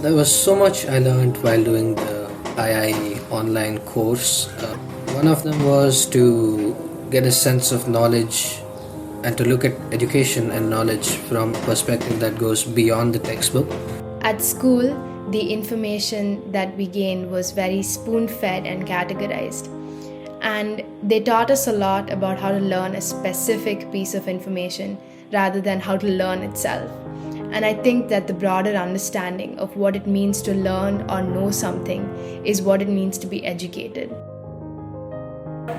There was so much I learned while doing the IIE online course. One of them was to get a sense of knowledge and to look at education and knowledge from a perspective that goes beyond the textbook. At school, the information that we gained was very spoon-fed and categorized. And they taught us a lot about how to learn a specific piece of information rather than how to learn itself. And I think that the broader understanding of what it means to learn or know something is what it means to be educated.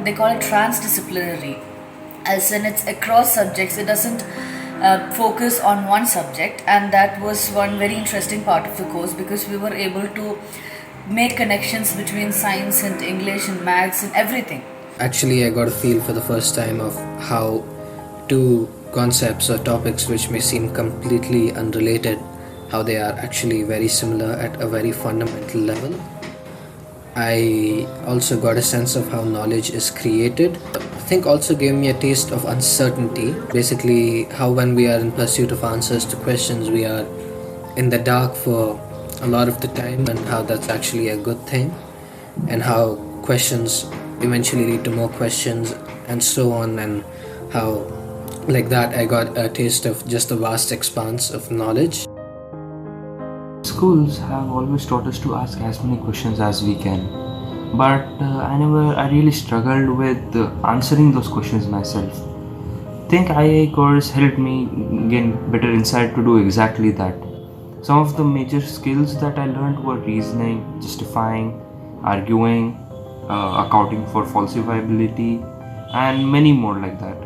They call it transdisciplinary, as in it's across subjects. It doesn't focus on one subject, and that was one very interesting part of the course because we were able to make connections between science and English and maths and everything. Actually, I got a feel for the first time of how two concepts or topics which may seem completely unrelated, how they are actually very similar at a very fundamental level. I also got a sense of how knowledge is created. I think also gave me a taste of uncertainty. Basically, how when we are in pursuit of answers to questions, we are in the dark for a lot of the time, and how that's actually a good thing, and how questions eventually lead to more questions, and so on, and how like that I got a taste of just a vast expanse of knowledge. Schools have always taught us to ask as many questions as we can, but I really struggled with answering those questions myself. I think IA course helped me gain better insight to do exactly that. Some of the major skills that I learned were reasoning, justifying, arguing, accounting for falsifiability, and many more like that.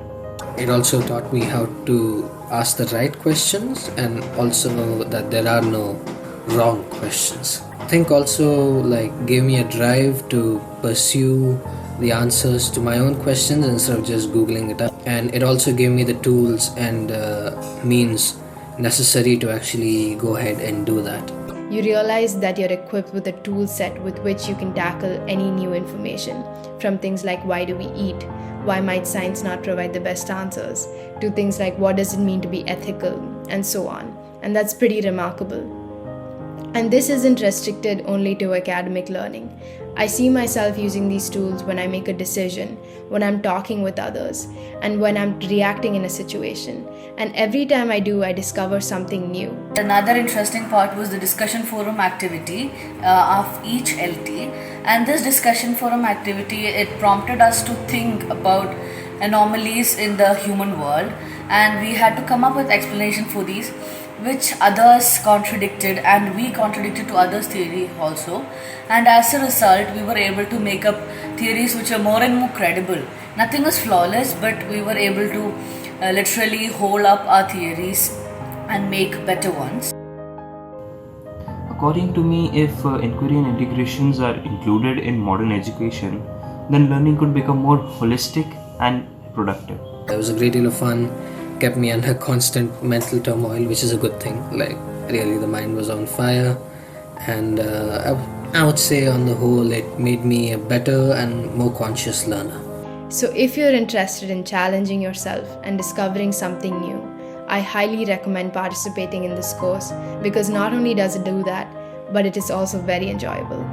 It also taught me how to ask the right questions and also that there are no wrong questions. I think also gave me a drive to pursue the answers to my own questions instead of just googling it up, and it also gave me the tools and means necessary to actually go ahead and do that. You realize that you're equipped with a tool set with which you can tackle any new information, from things like why do we eat, why might science not provide the best answers, to things like what does it mean to be ethical, and so on. And that's pretty remarkable. And this isn't restricted only to academic learning. I see myself using these tools when I make a decision, when I'm talking with others, and when I'm reacting in a situation. And every time I do, I discover something new. Another interesting part was the discussion forum activity of each LT. And this discussion forum activity, it prompted us to think about anomalies in the human world, and we had to come up with explanation for these, which others contradicted, and we contradicted to others' theory also. And as a result, we were able to make up theories which are more and more credible. Nothing was flawless, but we were able to literally hold up our theories and make better ones. According to me, if inquiry and integrations are included in modern education, then learning could become more holistic and productive. It was a great deal of fun, kept me under constant mental turmoil, which is a good thing. Really, the mind was on fire, and I would say on the whole, it made me a better and more conscious learner. So if you're interested in challenging yourself and discovering something new, I highly recommend participating in this course, because not only does it do that, but it is also very enjoyable.